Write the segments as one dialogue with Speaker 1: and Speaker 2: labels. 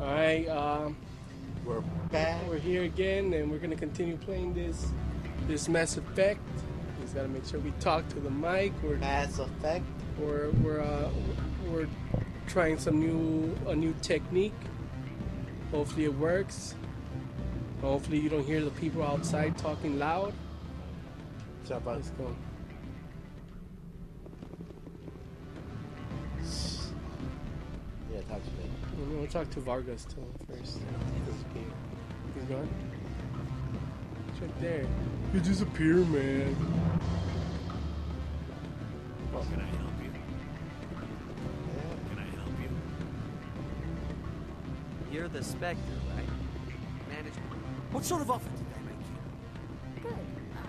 Speaker 1: Alright,
Speaker 2: We're back.
Speaker 1: we're here again and we're gonna continue playing this Mass Effect. Just gotta make sure we talk to the mic.
Speaker 2: Mass Effect.
Speaker 1: We're trying a new technique. Hopefully it works. Hopefully you don't hear the people outside talking loud. Let's go.
Speaker 2: Yeah, talk to me.
Speaker 1: We'll talk to Vargas too first. He's gone. He's right there. You disappear, man.
Speaker 3: Can I help you? Can I help you?
Speaker 4: You're the Spectre, right? Management.
Speaker 3: What sort of offer did they make you?
Speaker 5: Good. I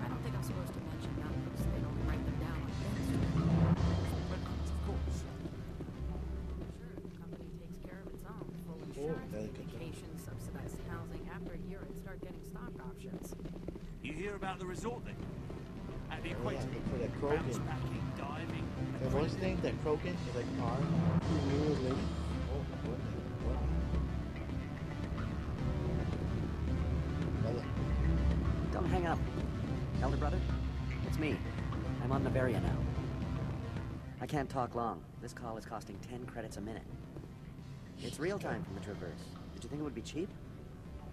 Speaker 5: don't think I'm supposed to mention numbers. They don't write them down on things.
Speaker 3: Of course.
Speaker 5: Sure, the company takes care of its own. Full insurance, vacation, subsidized housing. After a year, it'd start getting stock options.
Speaker 3: You hear about the resort then? At the equator.
Speaker 2: For that Krogan.
Speaker 3: Bounce-backing, diving.
Speaker 2: And what's his name? That Krogan? Is like R?
Speaker 1: You knew it was late.
Speaker 2: Oh, what?
Speaker 4: Don't hang up. Elder brother? It's me. I'm on Noveria now. I can't talk long. This call is costing 10 credits a minute. It's real time from the Traverse. Did you think it would be cheap?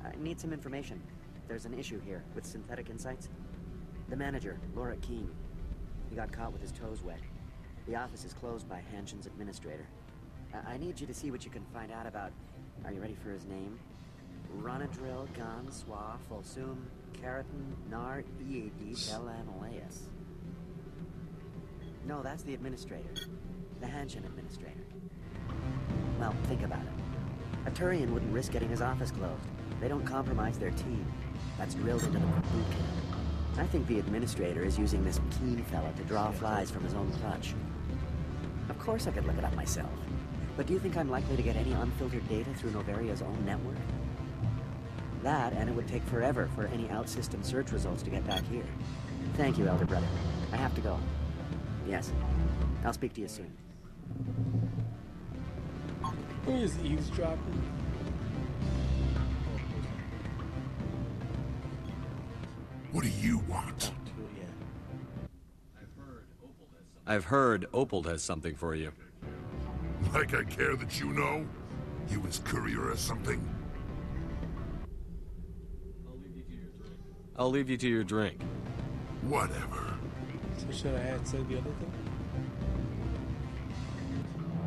Speaker 4: I need some information. There's an issue here with Synthetic Insights. The manager, Laura Keene. He got caught with his toes wet. The office is closed by Hanshin's administrator. I need you to see what you can find out about... Are you ready for his name? Ronadril Gan Swa Folsum Keratin Nar Eadi Belanolaeus. No, that's the administrator. The Hanshin administrator. Well, think about it. A Turian wouldn't risk getting his office closed. They don't compromise their team. That's drilled into them from boot camp. I think the administrator is using this Keene fella to draw flies from his own clutch. Of course I could look it up myself. But do you think I'm likely to get any unfiltered data through Noveria's own network? That, and it would take forever for any out-system search results to get back here. Thank you, Elder Brother. I have to go. Yes. I'll speak to you soon.
Speaker 1: Who is eavesdropping?
Speaker 6: What do you want?
Speaker 7: I've heard Opal has something for you.
Speaker 6: Like I care that you know? You his courier or something?
Speaker 7: I'll leave you to your drink.
Speaker 6: Whatever.
Speaker 1: So should I have said the other thing?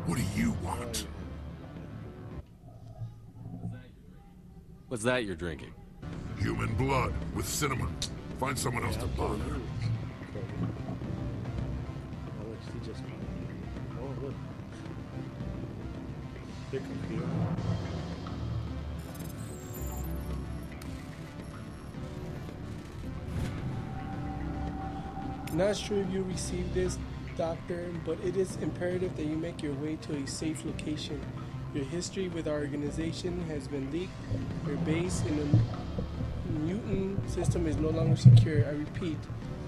Speaker 6: What do you want?
Speaker 7: What's that you're drinking?
Speaker 6: Human blood with cinnamon. Find someone else to bother.
Speaker 2: Oh, look, she just... Oh, look. Big computer.
Speaker 1: Not sure if you received this, Doctor, but it is imperative that you make your way to a safe location. Your history with our organization has been leaked. Your base in the Newton system is no longer secure. I repeat,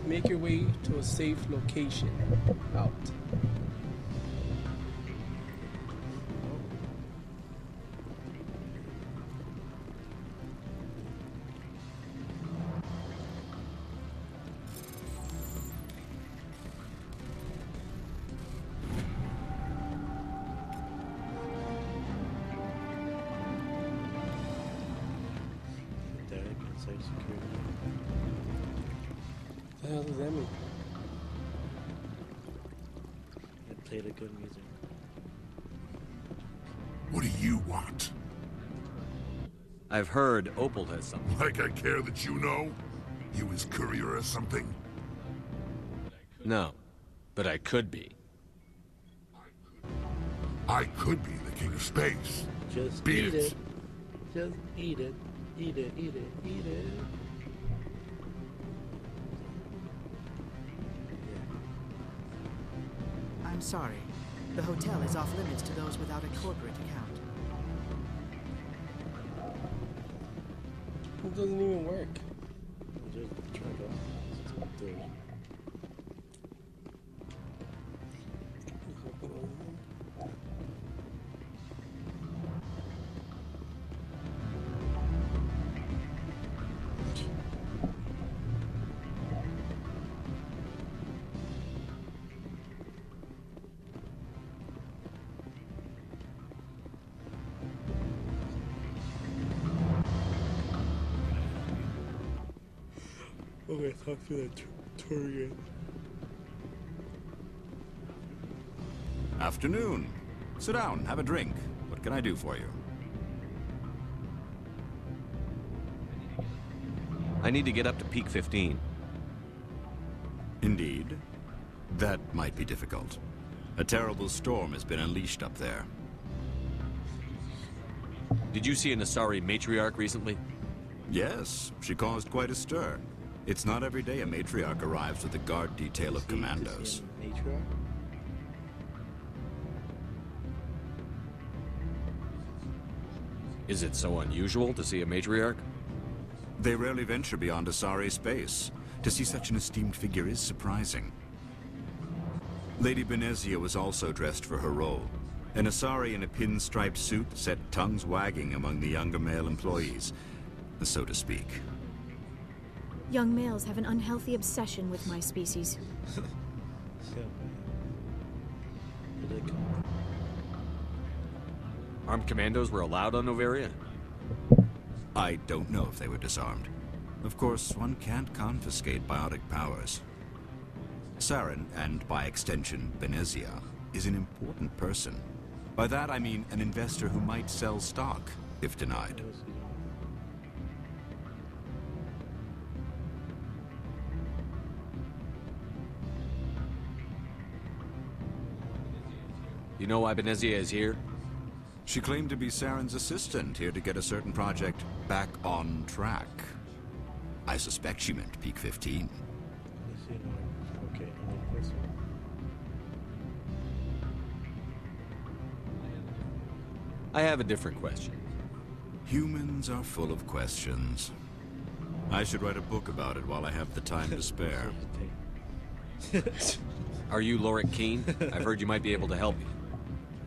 Speaker 1: make your way to a safe location. Out.
Speaker 2: Safe security.
Speaker 1: What the hell does that mean?
Speaker 2: It played a good music.
Speaker 6: What do you want?
Speaker 7: I've heard Opal has something.
Speaker 6: Like I care that you know? You his courier or something?
Speaker 7: No, but I could be.
Speaker 6: I could be the king of space.
Speaker 2: Just
Speaker 6: Beat
Speaker 2: eat
Speaker 6: it.
Speaker 2: it. Just eat it. Eat it, eat it, eat it.
Speaker 8: I'm sorry. The hotel is off limits to those without a corporate account.
Speaker 1: It doesn't even work.
Speaker 2: Just try to do it.
Speaker 1: Okay, talk to the tour again.
Speaker 3: Afternoon. Sit down, have a drink. What can I do for you?
Speaker 7: I need to get up to Peak 15.
Speaker 3: Indeed. That might be difficult. A terrible storm has been unleashed up there.
Speaker 7: Did you see an Asari matriarch recently?
Speaker 3: Yes, she caused quite a stir. It's not every day a matriarch arrives with a guard detail of commandos.
Speaker 7: Is it so unusual to see a matriarch?
Speaker 3: They rarely venture beyond Asari space. To see such an esteemed figure is surprising. Lady Benezia was also dressed for her role. An Asari in a pinstriped suit set tongues wagging among the younger male employees, so to speak.
Speaker 9: Young males have an unhealthy obsession with my species.
Speaker 7: Armed commandos were allowed on Noveria?
Speaker 3: I don't know if they were disarmed. Of course, one can't confiscate biotic powers. Saren, and by extension, Benezia, is an important person. By that I mean an investor who might sell stock, if denied.
Speaker 7: You know why Benezia is here?
Speaker 3: She claimed to be Saren's assistant, here to get a certain project back on track. I suspect she meant Peak 15.
Speaker 2: Okay, this one.
Speaker 7: I have a different question.
Speaker 3: Humans are full of questions. I should write a book about it while I have the time to spare.
Speaker 7: Are you Lorik Keen? I've heard you might be able to help me.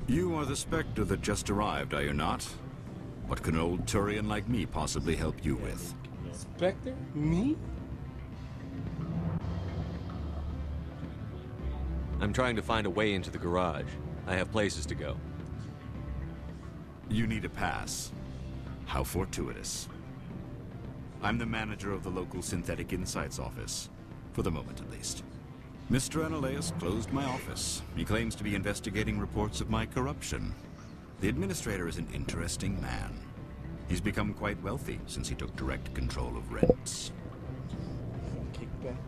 Speaker 3: You are the Spectre that just arrived, are you not? What can an old Turian like me possibly help you with?
Speaker 1: Spectre? Me?
Speaker 7: I'm trying to find a way into the garage. I have places to go.
Speaker 3: You need a pass. How fortuitous. I'm the manager of the local Synthetic Insights office. For the moment, at least. Mr. Analeus closed my office. He claims to be investigating reports of my corruption. The administrator is an interesting man. He's become quite wealthy since he took direct control of rents.
Speaker 1: Kickback.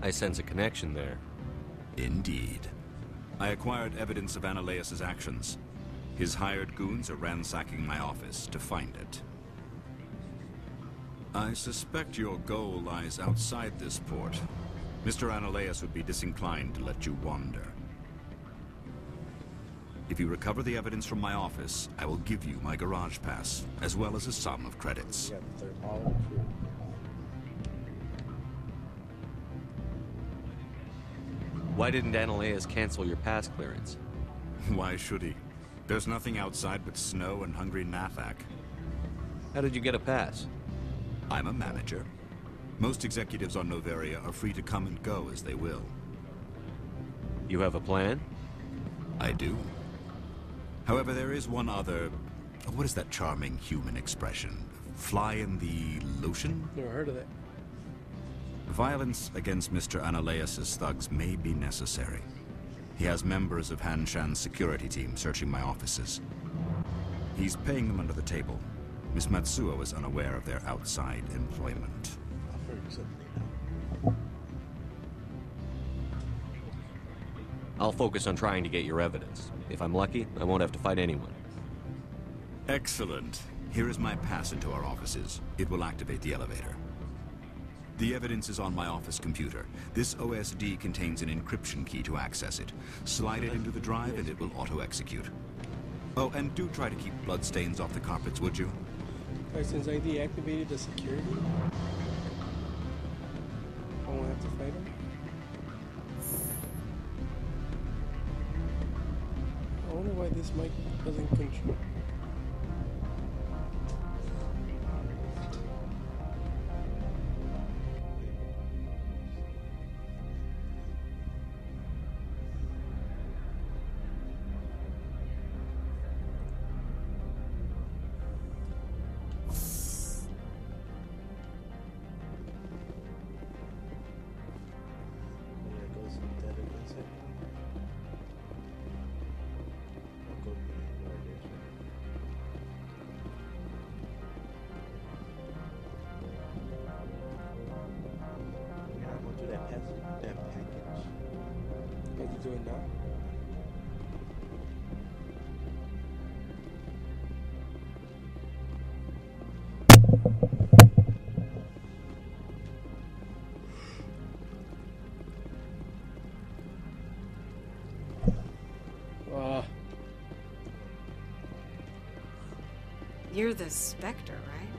Speaker 7: I sense a connection there.
Speaker 3: Indeed. I acquired evidence of Analeus' actions. His hired goons are ransacking my office to find it. I suspect your goal lies outside this port. Mr. Analeus would be disinclined to let you wander. If you recover the evidence from my office, I will give you my garage pass, as well as a sum of credits.
Speaker 2: You got the third all of the crew.
Speaker 7: Why didn't Analeus cancel your pass clearance?
Speaker 3: Why should he? There's nothing outside but snow and hungry Nathak.
Speaker 7: How did you get a pass?
Speaker 3: I'm a manager. Most executives on Noveria are free to come and go as they will.
Speaker 7: You have a plan?
Speaker 3: I do. However, there is one other... What is that charming human expression? Fly in the lotion?
Speaker 1: Never heard of that.
Speaker 3: Violence against Mr. Analeus' thugs may be necessary. He has members of Han Shan's security team searching my offices. He's paying them under the table. Miss Matsuo is unaware of their outside employment.
Speaker 2: I've heard something.
Speaker 7: I'll focus on trying to get your evidence. If I'm lucky, I won't have to fight anyone.
Speaker 3: Excellent. Here is my pass into our offices. It will activate the elevator. The evidence is on my office computer. This OSD contains an encryption key to access it. Slide it into the drive and it will auto-execute. Oh, and do try to keep bloodstains off the carpets, would you?
Speaker 1: Alright, since I deactivated the security, I won't have to fight him. I wonder why this mic doesn't control. do it now.
Speaker 10: You're the Spectre, right?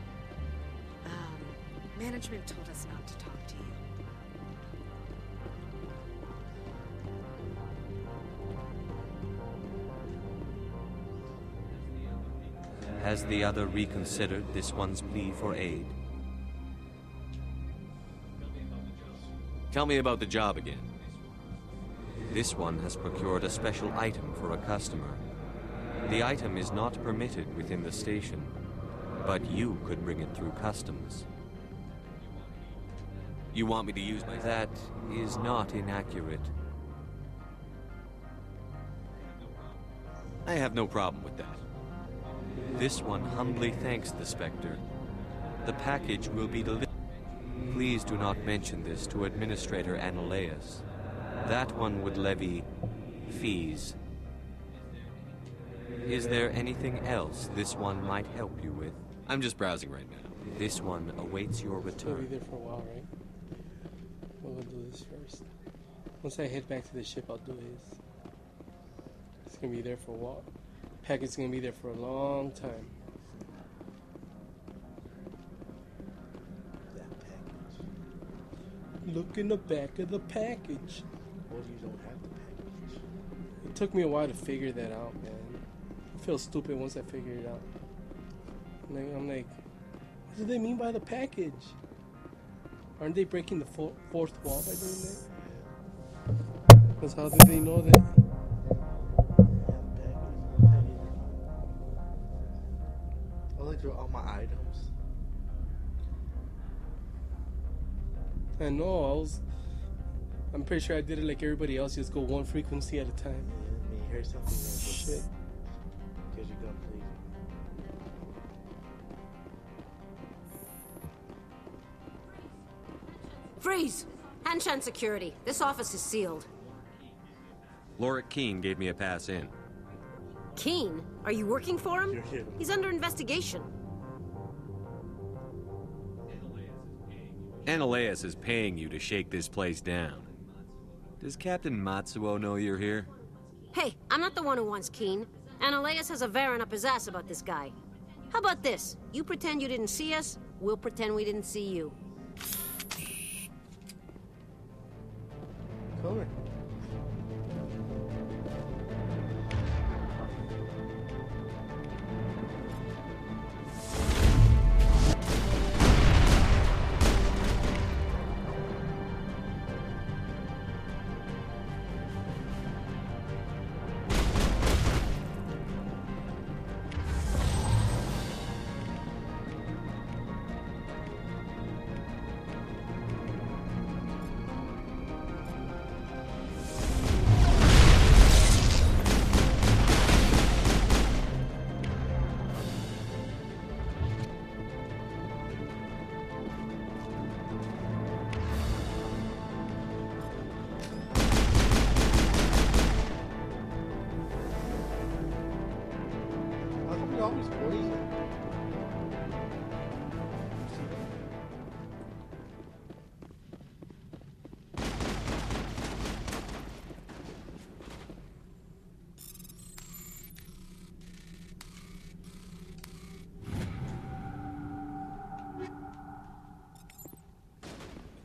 Speaker 10: Management told us not to talk to you.
Speaker 7: Has the other reconsidered this one's plea for aid? Tell me about the job again. This one has procured a special item for a customer. The item is not permitted within the station, but you could bring it through customs. You want me to use my... That is not inaccurate. I have no problem with that. This one humbly thanks the Spectre. The package will be delivered. Please do not mention this to Administrator Ananias. That one would levy fees. Is there anything else this one might help you with? I'm just browsing right now. This one awaits your return.
Speaker 1: We'll be there for a while, right? We'll do this first. Once I head back to the ship, I'll do his. It's gonna be there for a while. Packet's gonna be there for a long time.
Speaker 2: That package.
Speaker 1: Look in the back of the package.
Speaker 2: What if you don't have the package?
Speaker 1: It took me a while to figure that out, man. I feel stupid once I figure it out. I'm like, what do they mean by the package? Aren't they breaking the fourth wall by doing that? Because how did they know that?
Speaker 2: I like through all my items.
Speaker 1: I know, I'm pretty sure I did it like everybody else, just go one frequency at a time.
Speaker 2: Yeah, when you hear something,
Speaker 1: Shit.
Speaker 2: Because you're gonna please.
Speaker 5: Freeze! Hanshan security. This office is sealed.
Speaker 7: Lorik Keene gave me a pass in.
Speaker 5: Keene? Are you working for him? He's under investigation.
Speaker 7: Ananias is paying you to shake this place down. Does Captain Matsuo know you're here?
Speaker 5: Hey, I'm not the one who wants Keene. Ananias has a Varen up his ass about this guy. How about this? You pretend you didn't see us, we'll pretend we didn't see you.
Speaker 1: Come on.
Speaker 2: Always poison.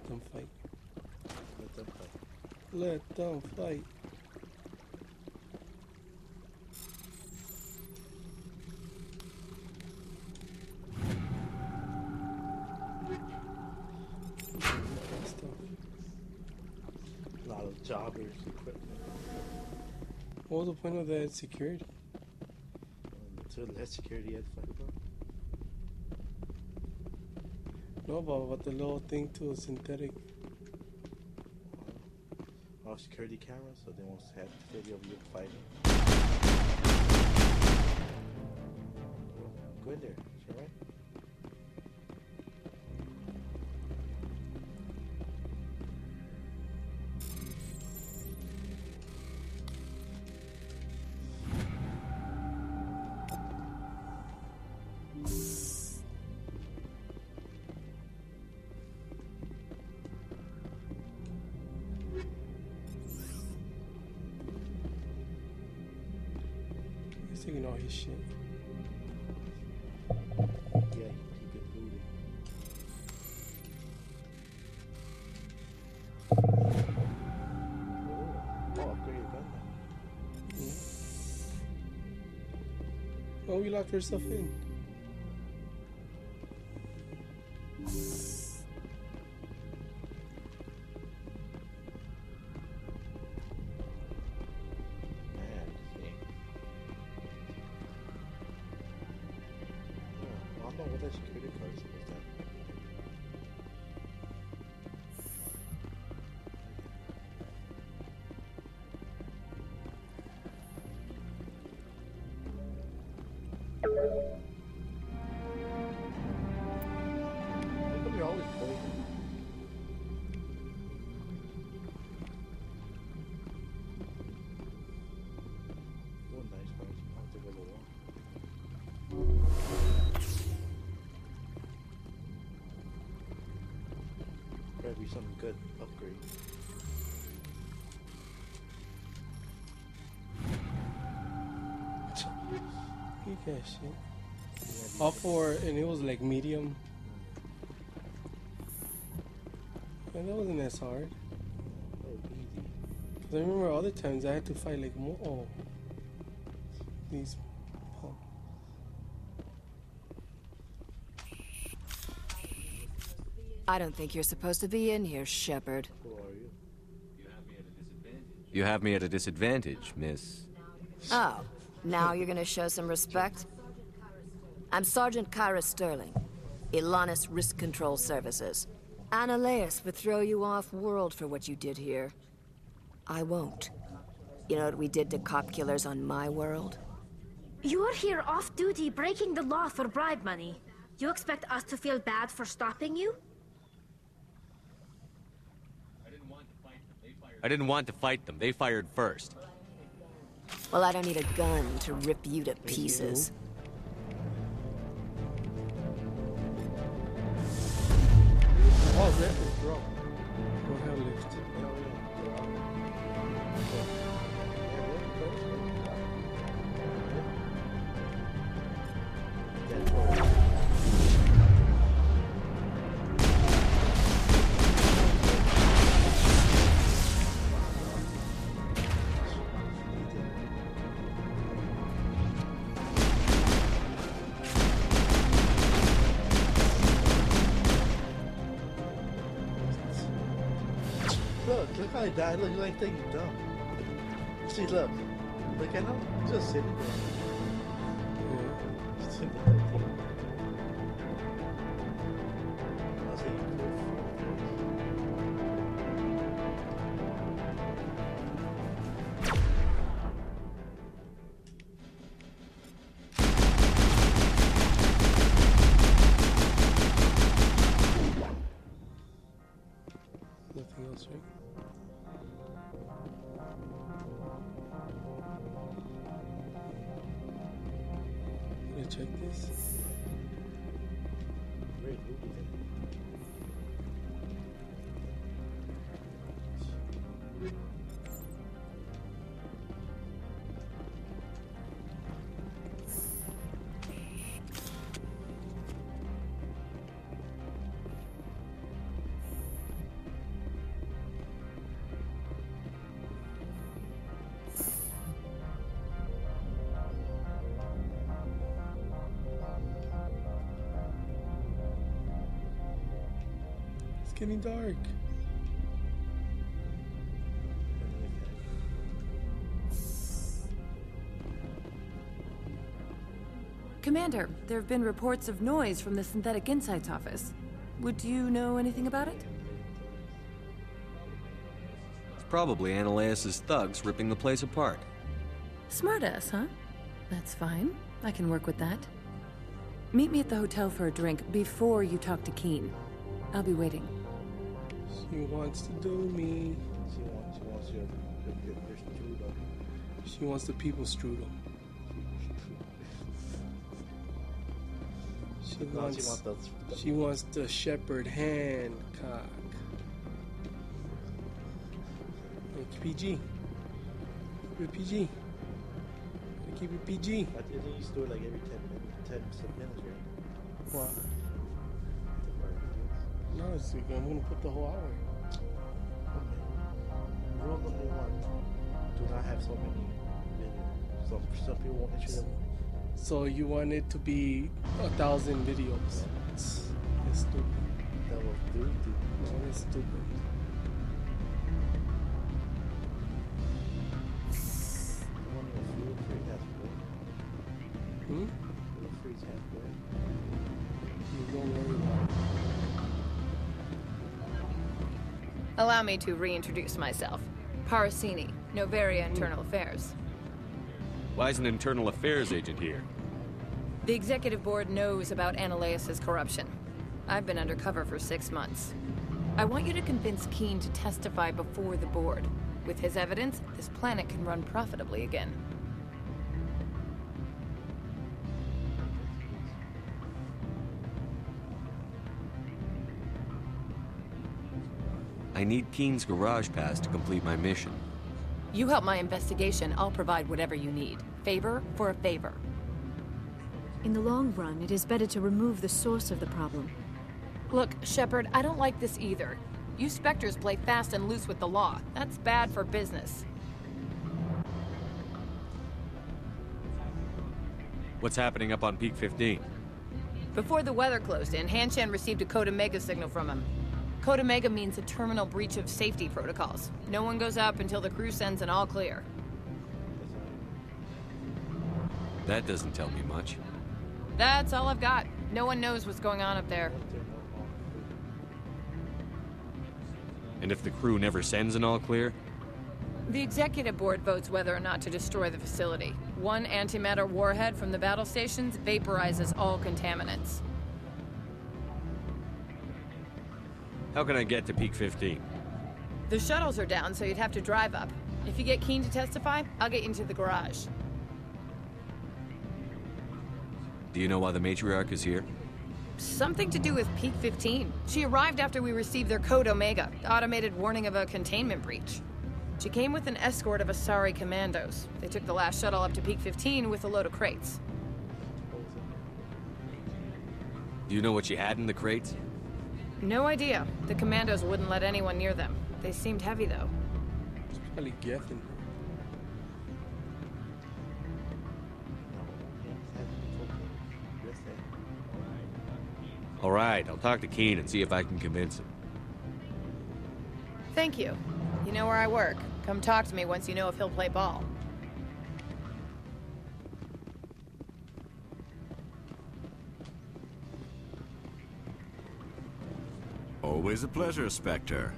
Speaker 1: Let them fight.
Speaker 2: Let them fight.
Speaker 1: Let them fight.
Speaker 2: A lot of jobbers equipment.
Speaker 1: What was the point of that security?
Speaker 2: So less security had to fight about.
Speaker 1: No, about the little thing to a synthetic.
Speaker 2: All security cameras, so they won't have video of you fighting. Go in there, is that right?
Speaker 1: taking all his shit.
Speaker 2: Yeah, he get looted. Oh, upgrade your gun now.
Speaker 1: Oh, we locked herself in.
Speaker 2: Be some good upgrade.
Speaker 1: Look at that shit. All four, and it was like medium. And that wasn't as hard. Cause I remember other times I had to fight like more. Oh, these.
Speaker 5: I don't think you're supposed to be in here, Shepard.
Speaker 2: Who are you?
Speaker 7: You have me at a disadvantage, miss.
Speaker 5: Oh, now you're gonna show some respect? I'm Sergeant Kyra Sterling, Ilanis Risk Control Services. Annaleus would throw you off-world for what you did here. I won't. You know what we did to cop killers on my world?
Speaker 11: You're here off-duty breaking the law for bribe money. You expect us to feel bad for stopping you?
Speaker 7: I didn't want to fight them. They fired first.
Speaker 5: Well, I don't need a gun to rip you to pieces.
Speaker 1: Oh, that is wrong. Go ahead, lift.
Speaker 2: Look how he died. Look like he's dumb. See, look at him. He's just sitting there. Yeah. Sitting there. I'll say
Speaker 1: Nothing else, right? Check this.
Speaker 2: Great movie then.
Speaker 1: Getting dark.
Speaker 12: Commander, there have been reports of noise from the Synthetic Insights office. Would you know anything about it?
Speaker 7: It's probably Annaleus' thugs ripping the place apart.
Speaker 12: Smartass, huh? That's fine. I can work with that. Meet me at the hotel for a drink before you talk to Keen. I'll be waiting.
Speaker 1: She wants to do me.
Speaker 2: She wants your strudel.
Speaker 1: She wants the people's strudel. She wants the Shepard Hancock. PG. Keep it PG. keep it PG.
Speaker 2: I think you used to do it like every 10 minutes, right?
Speaker 1: What? No, it's, I'm gonna put the whole hour.
Speaker 2: Okay. Rule number 1: do not have so many videos. Some people won't issue them.
Speaker 1: So you want it to be 1,000 videos? It's stupid.
Speaker 2: That was dude.
Speaker 1: No, it's stupid. Hmm? You don't worry about it.
Speaker 13: Allow me to reintroduce myself. Parasini, Noveria Internal Affairs.
Speaker 7: Why is an internal affairs agent here?
Speaker 13: The executive board knows about Ananias' corruption. I've been undercover for 6 months. I want you to convince Keene to testify before the board. With his evidence, this planet can run profitably again.
Speaker 7: I need Keene's garage pass to complete my mission.
Speaker 13: You help my investigation, I'll provide whatever you need. Favor for a favor.
Speaker 9: In the long run, it is better to remove the source of the problem.
Speaker 13: Look, Shepard, I don't like this either. You Spectres play fast and loose with the law. That's bad for business.
Speaker 7: What's happening up on Peak 15?
Speaker 13: Before the weather closed in, Hanshan received a Code Omega signal from him. Code Omega means a terminal breach of safety protocols. No one goes up until the crew sends an all clear.
Speaker 7: That doesn't tell me much.
Speaker 13: That's all I've got. No one knows what's going on up there.
Speaker 7: And if the crew never sends an all clear?
Speaker 13: The executive board votes whether or not to destroy the facility. One antimatter warhead from the battle stations vaporizes all contaminants.
Speaker 7: How can I get to Peak 15?
Speaker 13: The shuttles are down, so you'd have to drive up. If you get Keene to testify, I'll get you into the garage.
Speaker 7: Do you know why the matriarch is here?
Speaker 13: Something to do with Peak 15. She arrived after we received their Code Omega, automated warning of a containment breach. She came with an escort of Asari commandos. They took the last shuttle up to Peak 15 with a load of crates.
Speaker 7: Do you know what she had in the crates?
Speaker 13: No idea. The commandos wouldn't let anyone near them. They seemed heavy, though.
Speaker 1: It's probably Gethin.
Speaker 7: All right, I'll talk to Keene and see if I can convince him.
Speaker 13: Thank you. You know where I work. Come talk to me once you know if he'll play ball.
Speaker 3: Always a pleasure, Spectre.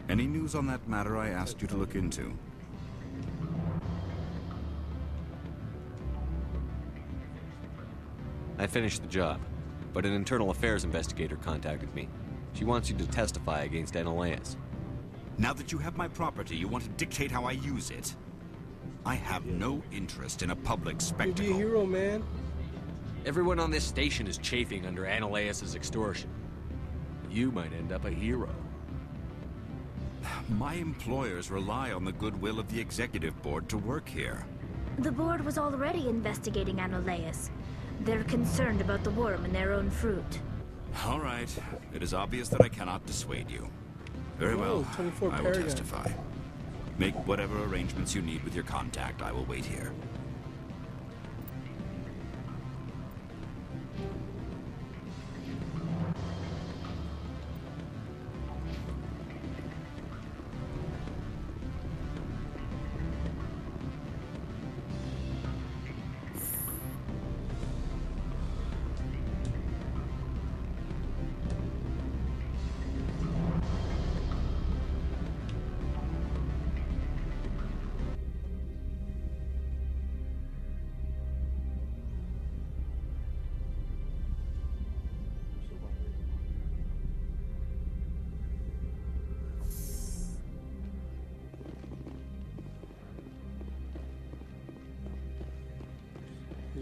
Speaker 3: Any news on that matter I asked you to look into?
Speaker 7: I finished the job, but an internal affairs investigator contacted me. She wants you to testify against Ananias.
Speaker 3: Now that you have my property, you want to dictate how I use it? I have no interest in a public spectacle.
Speaker 1: You'll be a hero, man.
Speaker 7: Everyone on this station is chafing under Ananias' extortion. You might end up a hero.
Speaker 3: My employers rely on the goodwill of the executive board to work here.
Speaker 11: The board was already investigating Ananias. They're concerned about the worm in their own fruit.
Speaker 3: All right. It is obvious that I cannot dissuade you. Very well.
Speaker 1: 24
Speaker 3: I will testify. Make whatever arrangements you need with your contact. I will wait here.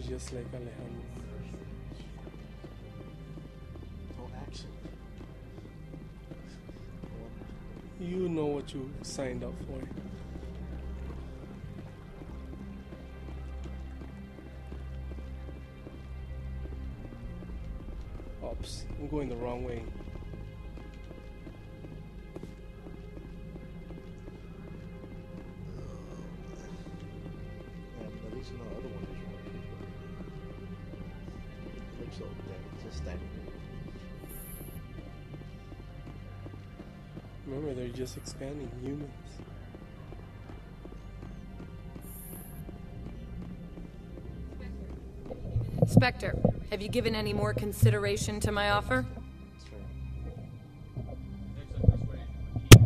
Speaker 1: Just like Alejandro.
Speaker 2: No action.
Speaker 1: You know what you signed up for. Oops, I'm going the wrong way.
Speaker 2: At least the other one is working. It looks so dead. Just standing there.
Speaker 1: Remember, they're just expanding humans.
Speaker 13: Spectre, have you given any more consideration to my offer?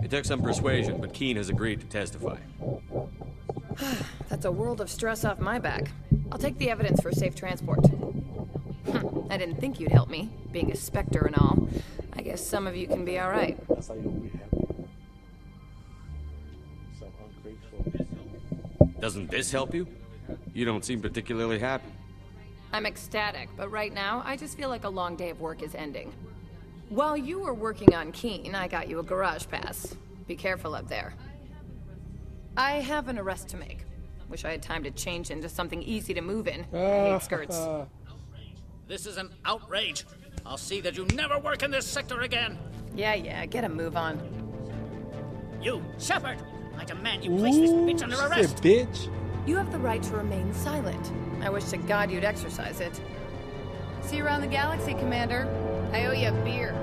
Speaker 7: It took some persuasion, but Keen has agreed to testify.
Speaker 13: That's a world of stress off my back. I'll take the evidence for safe transport. I didn't think you'd help me, being a Spectre and all. I guess some of you can be alright.
Speaker 2: That's how you'll be happy. Some ungrateful.
Speaker 7: Doesn't this help you? You don't seem particularly happy.
Speaker 13: I'm ecstatic, but right now, I just feel like a long day of work is ending. While you were working on Keen, I got you a garage pass. Be careful up there. I have an arrest to make. Wish I had time to change into something easy to move in. I hate skirts.
Speaker 14: This is an outrage. I'll see that you never work in this sector again.
Speaker 13: Yeah, get a move on.
Speaker 14: You, Shepard! I demand you place this bitch under arrest!
Speaker 1: Bitch!
Speaker 13: You have the right to remain silent. I wish to God you'd exercise it. See you around the galaxy, Commander. I owe you a beer.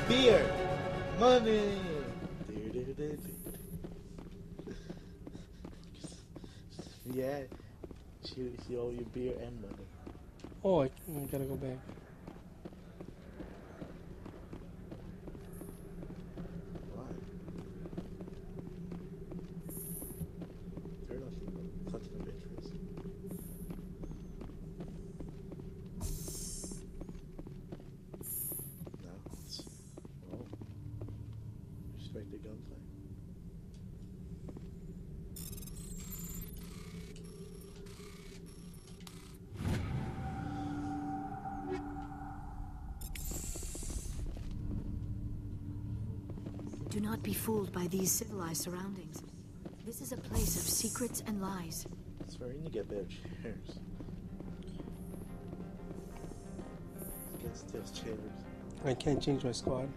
Speaker 2: Beer! Money! Yeah, she owe you beer and money.
Speaker 1: Oh, I gotta go back.
Speaker 2: Why? They're not something of interest. No, it's, well, respect the gunplay.
Speaker 9: Do not be fooled by these civilized surroundings. This is a place of secrets and lies.
Speaker 2: That's where you need to get better chairs. Against those chairs.
Speaker 1: I can't change my squad.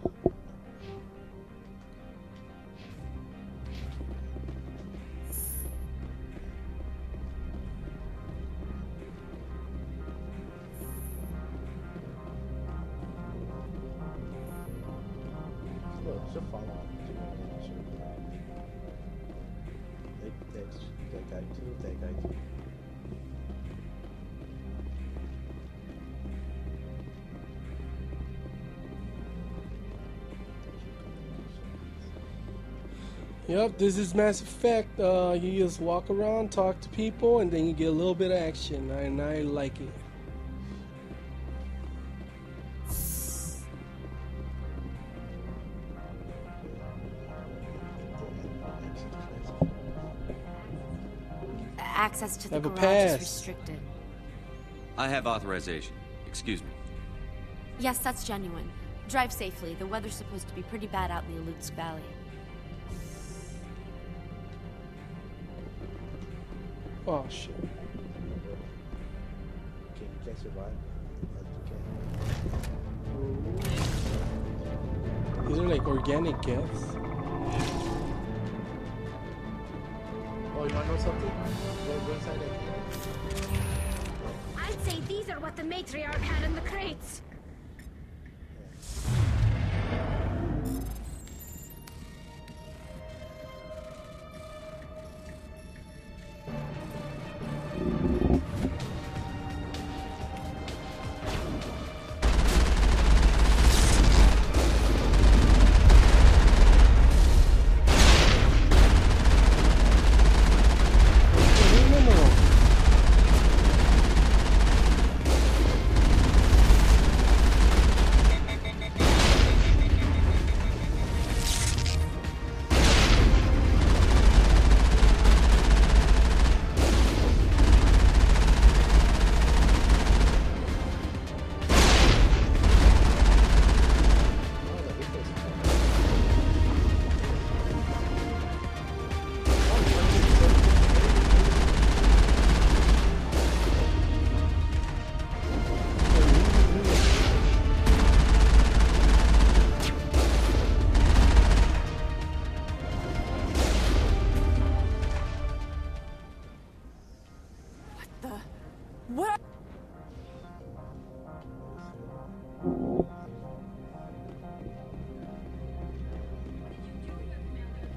Speaker 2: Look, she'll fall off. That guy too, that guy too.
Speaker 1: Yep, this is Mass Effect. You just walk around, talk to people, and then you get a little bit of action, and I like it.
Speaker 15: Access to the
Speaker 1: Have a
Speaker 15: garage
Speaker 1: pass.
Speaker 15: is restricted.
Speaker 7: I have authorization. Excuse me.
Speaker 15: Yes, that's genuine. Drive safely. The weather's supposed to be pretty bad out in the Alutsk Valley.
Speaker 1: Oh shit.
Speaker 2: Okay, you can't survive.
Speaker 1: These are like organic gifts.
Speaker 2: Oh, you wanna know something? Go inside that.
Speaker 11: I'd say these are what the matriarch had in the crates.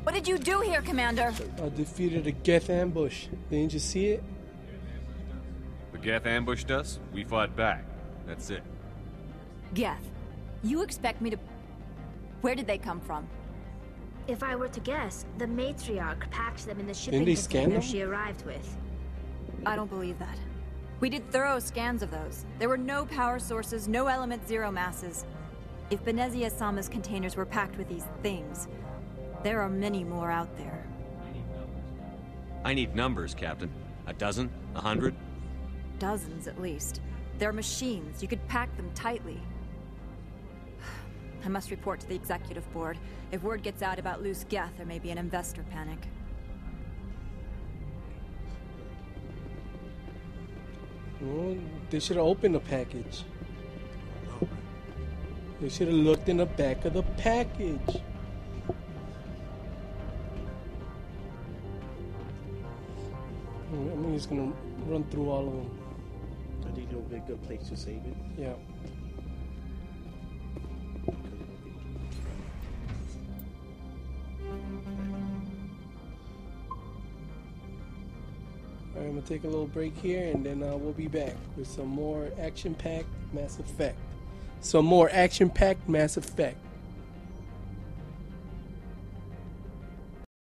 Speaker 16: What did you do here, Commander?
Speaker 1: I defeated a Geth ambush. Didn't you see it?
Speaker 17: The Geth ambushed us, we fought back. That's it.
Speaker 16: Geth, you expect me to... Where did they come from?
Speaker 11: If I were to guess, the matriarch packed them in the shipping
Speaker 1: Didn't they scan
Speaker 11: container
Speaker 1: them?
Speaker 11: she arrived with.
Speaker 16: I don't believe that. We did thorough scans of those. There were no power sources, no element zero masses. If Benezia Sama's containers were packed with these things, there are many more out there.
Speaker 7: I need numbers, Captain. A dozen? 100?
Speaker 16: Dozens, at least. They're machines. You could pack them tightly. I must report to the executive board. If word gets out about loose Geth, there may be an investor panic.
Speaker 1: Well, they should have opened the package. They should have looked in the back of the package. I'm just gonna run through all of them.
Speaker 2: I think it'll be a good place to save it.
Speaker 1: Yeah. Alright, I'm gonna take a little break here and then we'll be back with some more action-packed Mass Effect. Some more action-packed Mass Effect.